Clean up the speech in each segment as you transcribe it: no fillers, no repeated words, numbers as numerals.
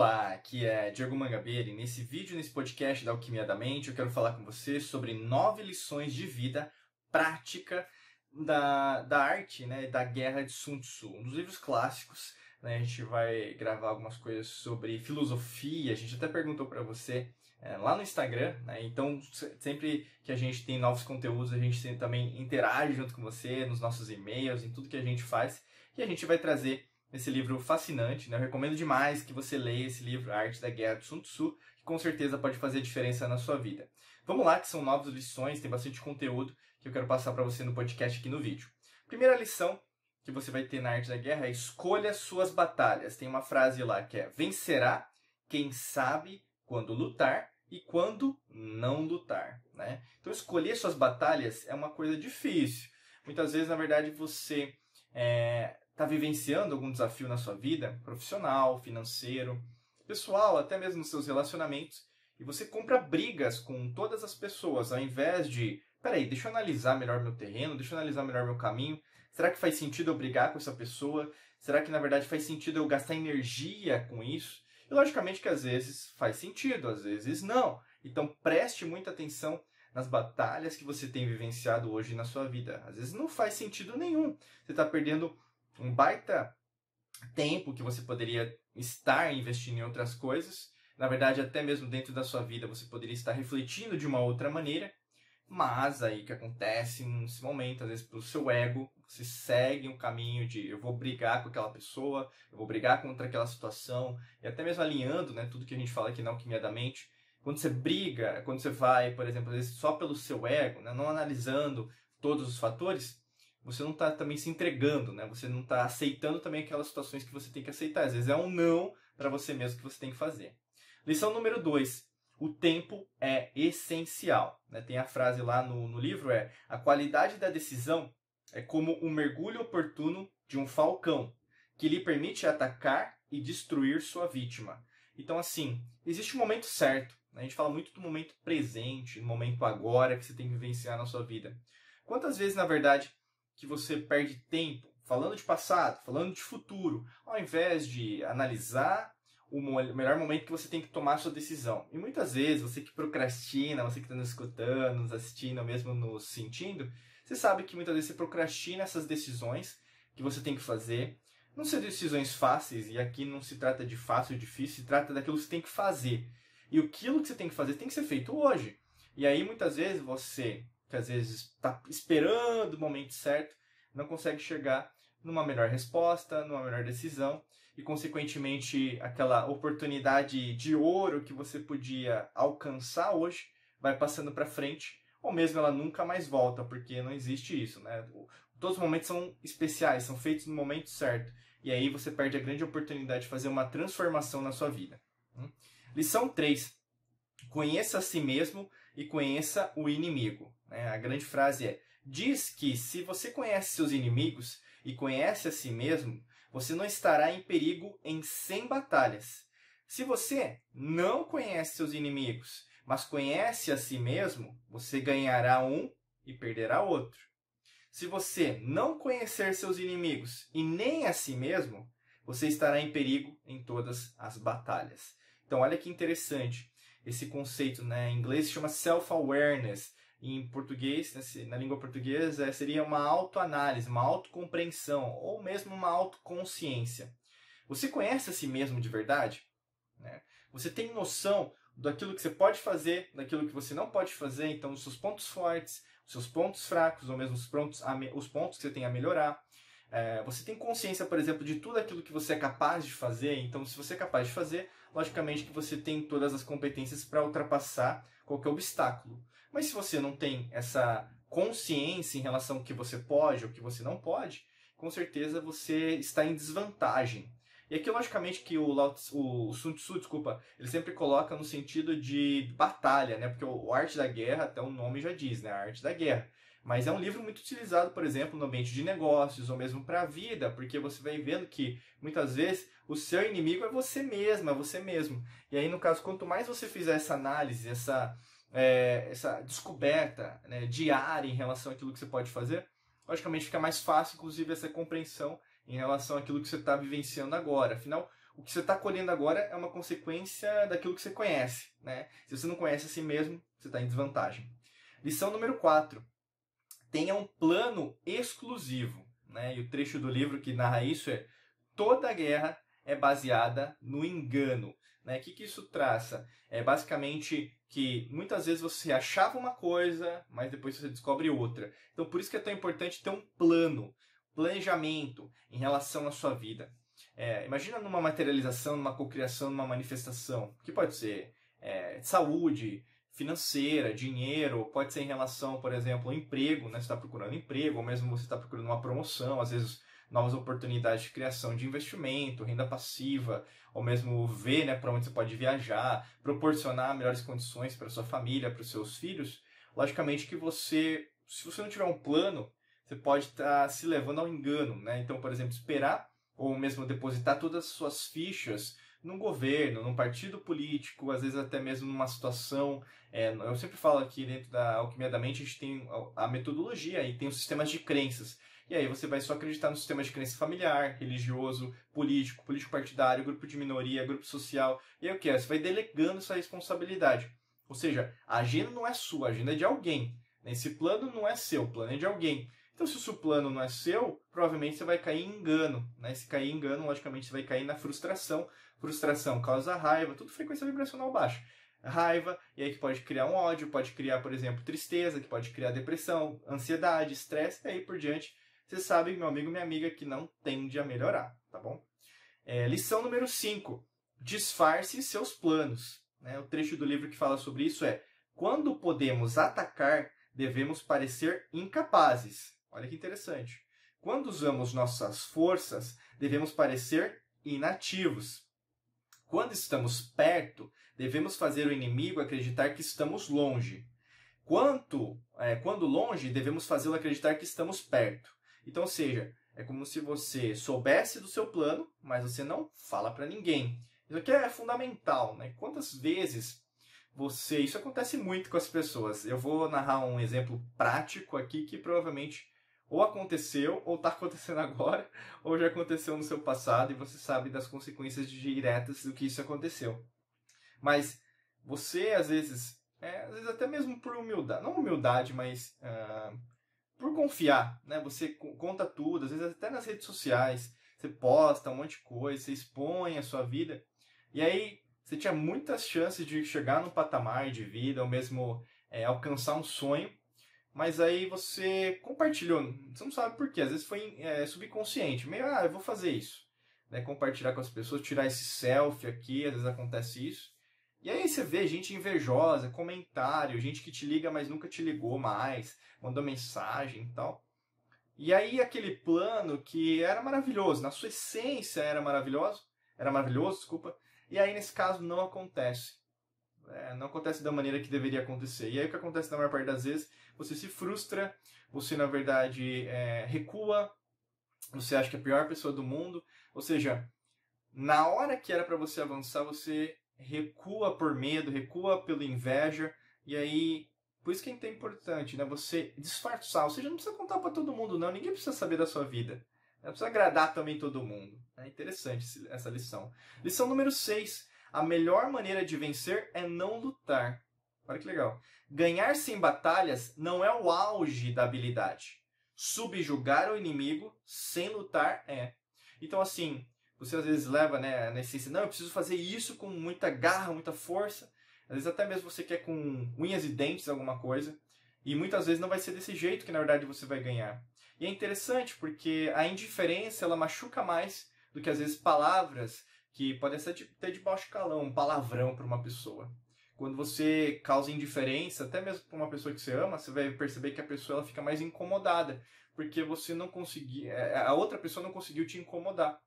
Olá, aqui é Diego Mangabeira e nesse vídeo, nesse podcast da Alquimia da Mente, eu quero falar com você sobre 9 lições de vida prática da arte, né, da Guerra de Sun Tzu, um dos livros clássicos. Né, a gente vai gravar algumas coisas sobre filosofia, a gente até perguntou para você lá no Instagram, né, então sempre que a gente tem novos conteúdos, a gente também interage junto com você, nos nossos e-mails, em tudo que a gente faz, e a gente vai trazer esse livro fascinante, né? Eu recomendo demais que você leia esse livro, A Arte da Guerra de Sun Tzu, que com certeza pode fazer diferença na sua vida. Vamos lá, que são 9 lições, tem bastante conteúdo que eu quero passar para você no podcast aqui no vídeo. Primeira lição que você vai ter na Arte da Guerra é escolha suas batalhas. Tem uma frase lá que é: vencerá quem sabe quando lutar e quando não lutar, né? Então escolher suas batalhas é uma coisa difícil. Muitas vezes, na verdade, você está vivenciando algum desafio na sua vida, profissional, financeiro, pessoal, até mesmo nos seus relacionamentos, e você compra brigas com todas as pessoas, ao invés de, peraí, deixa eu analisar melhor meu terreno, deixa eu analisar melhor meu caminho, será que faz sentido eu brigar com essa pessoa? Será que, na verdade, faz sentido eu gastar energia com isso? E, logicamente, que às vezes faz sentido, às vezes não. Então, preste muita atenção nas batalhas que você tem vivenciado hoje na sua vida. Às vezes não faz sentido nenhum. Você está perdendo um baita tempo que você poderia estar investindo em outras coisas. Na verdade, até mesmo dentro da sua vida, você poderia estar refletindo de uma outra maneira. Mas aí que acontece nesse momento, às vezes pelo seu ego, você segue um caminho de eu vou brigar com aquela pessoa, eu vou brigar contra aquela situação, e até mesmo alinhando, né, tudo que a gente fala aqui na Alquimia da Mente. Quando você briga, quando você vai, por exemplo, às vezes só pelo seu ego, né, não analisando todos os fatores, você não está também se entregando, né? Você não está aceitando também aquelas situações que você tem que aceitar. Às vezes é um não para você mesmo que você tem que fazer. Lição número 2. O tempo é essencial. Né? Tem a frase lá no livro, a qualidade da decisão é como um mergulho oportuno de um falcão, que lhe permite atacar e destruir sua vítima. Então, assim, existe um momento certo. A gente fala muito do momento presente, do momento agora que você tem que vivenciar na sua vida. Quantas vezes, na verdade, que você perde tempo falando de passado, falando de futuro, ao invés de analisar o melhor momento que você tem que tomar a sua decisão? E muitas vezes, você que procrastina, você que está nos escutando, nos assistindo, ou mesmo nos sentindo, você sabe que muitas vezes você procrastina essas decisões que você tem que fazer. Não são decisões fáceis, e aqui não se trata de fácil ou difícil, se trata daquilo que você tem que fazer. E aquilo que você tem que fazer tem que ser feito hoje. E aí, muitas vezes, você, que às vezes está esperando o momento certo, não consegue chegar numa melhor resposta, numa melhor decisão, e, consequentemente, aquela oportunidade de ouro que você podia alcançar hoje vai passando para frente, ou mesmo ela nunca mais volta, porque não existe isso, né? Todos os momentos são especiais, são feitos no momento certo. E aí você perde a grande oportunidade de fazer uma transformação na sua vida. Lição 3. Conheça a si mesmo e conheça o inimigo. A grande frase é: diz que se você conhece seus inimigos e conhece a si mesmo, você não estará em perigo em 100 batalhas. Se você não conhece seus inimigos, mas conhece a si mesmo, você ganhará um e perderá outro. Se você não conhecer seus inimigos e nem a si mesmo, você estará em perigo em todas as batalhas. Então, olha que interessante esse conceito, né? Em inglês se chama self-awareness. Em português, na língua portuguesa, seria uma autoanálise, uma autocompreensão, ou mesmo uma autoconsciência. Você conhece a si mesmo de verdade? Né? Você tem noção daquilo que você pode fazer, daquilo que você não pode fazer, então os seus pontos fortes, os seus pontos fracos, ou mesmo os pontos que você tem a melhorar. Você tem consciência, por exemplo, de tudo aquilo que você é capaz de fazer, então se você é capaz de fazer, logicamente que você tem todas as competências para ultrapassar qualquer obstáculo. Mas se você não tem essa consciência em relação ao que você pode ou o que você não pode, com certeza você está em desvantagem. E aqui, logicamente, que o Sun Tzu, ele sempre coloca no sentido de batalha, né? Porque o Arte da Guerra, até o nome já diz, né? A Arte da Guerra. Mas é um livro muito utilizado, por exemplo, no ambiente de negócios ou mesmo para a vida, porque você vai vendo que, muitas vezes, o seu inimigo é você mesmo, é você mesmo. E aí, no caso, quanto mais você fizer essa análise, essa descoberta, né, diária em relação àquilo que você pode fazer, logicamente fica mais fácil, inclusive, essa compreensão em relação àquilo que você está vivenciando agora. Afinal, o que você está colhendo agora é uma consequência daquilo que você conhece, né? Se você não conhece a si mesmo, você está em desvantagem. Lição número 4. Tenha um plano exclusivo, né? E o trecho do livro que narra isso é: toda guerra é baseada no engano. Né? O que isso traça? É basicamente que muitas vezes você achava uma coisa, mas depois você descobre outra. Então por isso que é tão importante ter um plano, planejamento em relação à sua vida. Imagina numa materialização, numa cocriação, numa manifestação, que pode ser saúde, financeira, dinheiro, pode ser em relação, por exemplo, ao emprego, né? Você está procurando emprego, ou mesmo você está procurando uma promoção, às vezes novas oportunidades de criação de investimento, renda passiva, ou mesmo ver, né, para onde você pode viajar, proporcionar melhores condições para sua família, para os seus filhos. Logicamente que se você não tiver um plano, você pode estar se levando ao engano, né? Então, por exemplo, esperar ou mesmo depositar todas as suas fichas num governo, num partido político, às vezes até mesmo numa situação. Eu sempre falo aqui dentro da Alquimia da Mente, a gente tem a metodologia e tem os sistemas de crenças. E aí você vai só acreditar no sistema de crença familiar, religioso, político partidário, grupo de minoria, grupo social. E aí o que é? Você vai delegando essa responsabilidade. Ou seja, a agenda não é sua, a agenda é de alguém. Esse plano não é seu, o plano é de alguém. Então, se o seu plano não é seu, provavelmente você vai cair em engano. Né? Se cair em engano, logicamente você vai cair na frustração. Frustração causa raiva, tudo frequência vibracional baixa. Raiva, e aí que pode criar um ódio, pode criar, por exemplo, tristeza, que pode criar depressão, ansiedade, estresse, e aí por diante. Você sabe, meu amigo, minha amiga, que não tende a melhorar, tá bom? Lição número 5. Disfarce seus planos. Né? O trecho do livro que fala sobre isso é: quando podemos atacar, devemos parecer incapazes. Olha que interessante. Quando usamos nossas forças, devemos parecer inativos. Quando estamos perto, devemos fazer o inimigo acreditar que estamos longe. Quando longe, devemos fazê-lo acreditar que estamos perto. Então, ou seja, é como se você soubesse do seu plano, mas você não fala para ninguém. Isso aqui é fundamental, né? Quantas vezes isso acontece muito com as pessoas. Eu vou narrar um exemplo prático aqui que provavelmente ou aconteceu, ou está acontecendo agora, ou já aconteceu no seu passado e você sabe das consequências diretas do que isso aconteceu. Mas você, às vezes até mesmo por humildade, não humildade, mas por confiar, né? Você conta tudo, às vezes até nas redes sociais, você posta um monte de coisa, você expõe a sua vida, e aí você tinha muitas chances de chegar num patamar de vida, ou mesmo alcançar um sonho, mas aí você compartilhou, você não sabe por quê, às vezes foi subconsciente, meio, eu vou fazer isso, né? Compartilhar com as pessoas, tirar esse selfie aqui, às vezes acontece isso, e aí você vê gente invejosa, comentário, gente que te liga, mas nunca te ligou mais, mandou mensagem e tal. E aí aquele plano que era maravilhoso, na sua essência era maravilhoso, desculpa, e aí nesse caso não acontece. Não acontece da maneira que deveria acontecer. E aí o que acontece na maior parte das vezes, você se frustra, você na verdade recua, você acha que é a pior pessoa do mundo, ou seja, na hora que era para você avançar, você recua por medo, recua pela inveja, e aí, por isso que é tão importante, né? Você disfarçar, ou seja, não precisa contar para todo mundo, não, ninguém precisa saber da sua vida, não precisa agradar também todo mundo. É interessante essa lição. Lição número 6, a melhor maneira de vencer é não lutar. Olha que legal. Ganhar sem batalhas não é o auge da habilidade. Subjugar o inimigo sem lutar é. Então, assim, você às vezes leva, né, na essência, não, eu preciso fazer isso com muita garra, muita força. Às vezes até mesmo você quer com unhas e dentes alguma coisa. E muitas vezes não vai ser desse jeito que na verdade você vai ganhar. E é interessante porque a indiferença ela machuca mais do que às vezes palavras que podem ser até de baixo calão, um palavrão para uma pessoa. Quando você causa indiferença, até mesmo para uma pessoa que você ama, você vai perceber que a pessoa ela fica mais incomodada. Porque você não conseguiu, a outra pessoa não conseguiu te incomodar.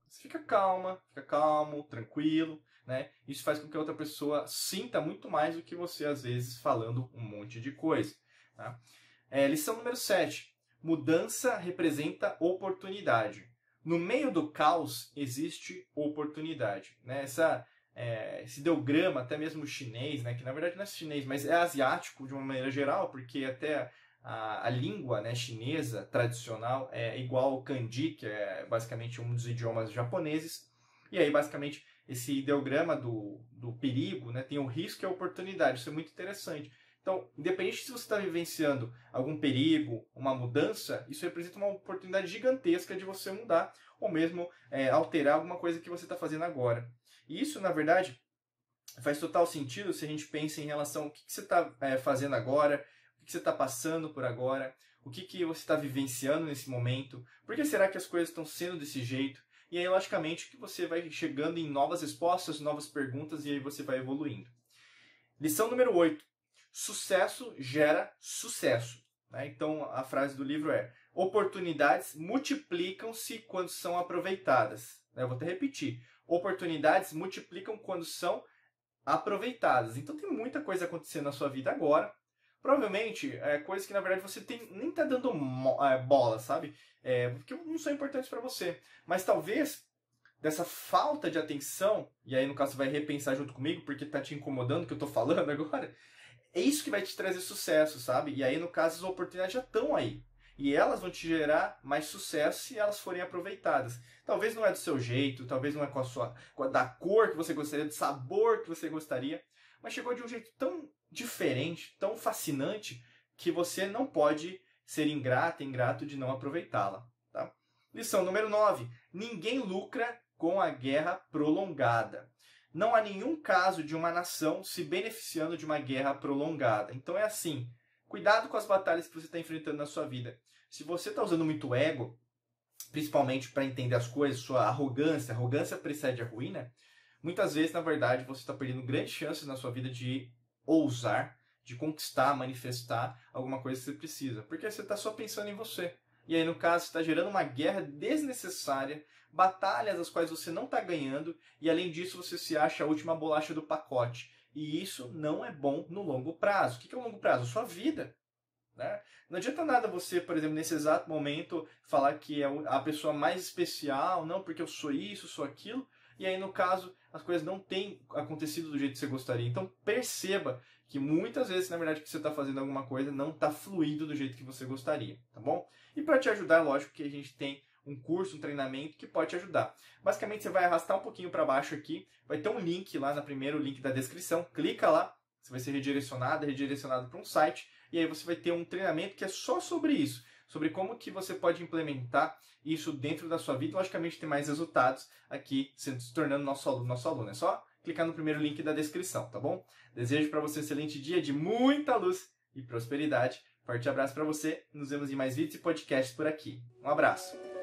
Você fica calmo, tranquilo, né? Isso faz com que a outra pessoa sinta muito mais do que você, às vezes, falando um monte de coisa. Tá? Lição número 7. Mudança representa oportunidade. No meio do caos existe oportunidade. Né? Esse ideograma, até mesmo chinês, né? Que na verdade não é chinês, mas é asiático de uma maneira geral, porque até a língua, né, chinesa tradicional é igual ao kanji, que é basicamente um dos idiomas japoneses. E aí, basicamente, esse ideograma do perigo, né, tem o risco e a oportunidade. Isso é muito interessante. Então, independente se você está vivenciando algum perigo, uma mudança, isso representa uma oportunidade gigantesca de você mudar ou mesmo alterar alguma coisa que você está fazendo agora. E isso, na verdade, faz total sentido se a gente pensa em relação ao que você está fazendo agora, o que você está passando por agora, o que você está vivenciando nesse momento, por que será que as coisas estão sendo desse jeito? E aí, logicamente, que você vai chegando em novas respostas, novas perguntas, e aí você vai evoluindo. Lição número 8. Sucesso gera sucesso. Né? Então, a frase do livro é: oportunidades multiplicam-se quando são aproveitadas. Eu vou até repetir. Oportunidades multiplicam quando são aproveitadas. Então, tem muita coisa acontecendo na sua vida agora. Provavelmente, coisas que, na verdade, você nem está dando bola, sabe? Porque não são importantes para você. Mas, talvez, dessa falta de atenção, e aí, no caso, você vai repensar junto comigo, porque está te incomodando o que eu estou falando agora, é isso que vai te trazer sucesso, sabe? E aí, no caso, as oportunidades já estão aí. E elas vão te gerar mais sucesso se elas forem aproveitadas. Talvez não é do seu jeito, talvez não é da cor que você gostaria, do sabor que você gostaria, mas chegou de um jeito tão diferente, tão fascinante, que você não pode ser ingrato de não aproveitá-la. Tá? Lição número 9. Ninguém lucra com a guerra prolongada. Não há nenhum caso de uma nação se beneficiando de uma guerra prolongada. Então é assim, cuidado com as batalhas que você está enfrentando na sua vida. Se você está usando muito ego, principalmente para entender as coisas, sua arrogância precede a ruína, muitas vezes, na verdade, você está perdendo grandes chances na sua vida de ousar, de conquistar, manifestar alguma coisa que você precisa. Porque você está só pensando em você. E aí, no caso, você está gerando uma guerra desnecessária, batalhas as quais você não está ganhando, e além disso você se acha a última bolacha do pacote. E isso não é bom no longo prazo. O que é o longo prazo? Sua vida. Né? Não adianta nada você, por exemplo, nesse exato momento, falar que é a pessoa mais especial, não, porque eu sou isso, sou aquilo, e aí, no caso, as coisas não têm acontecido do jeito que você gostaria. Então, perceba que muitas vezes, na verdade, que você está fazendo alguma coisa não está fluindo do jeito que você gostaria, tá bom? E para te ajudar, lógico que a gente tem um curso, um treinamento que pode te ajudar. Basicamente, você vai arrastar um pouquinho para baixo aqui, vai ter um link lá no primeiro link da descrição, clica lá, você vai ser redirecionado para um site, e aí você vai ter um treinamento que é só sobre isso, sobre como que você pode implementar isso dentro da sua vida, logicamente ter mais resultados aqui, se tornando nosso aluno. É só clicar no primeiro link da descrição, tá bom? Desejo para você um excelente dia de muita luz e prosperidade. Forte abraço para você, nos vemos em mais vídeos e podcasts por aqui. Um abraço!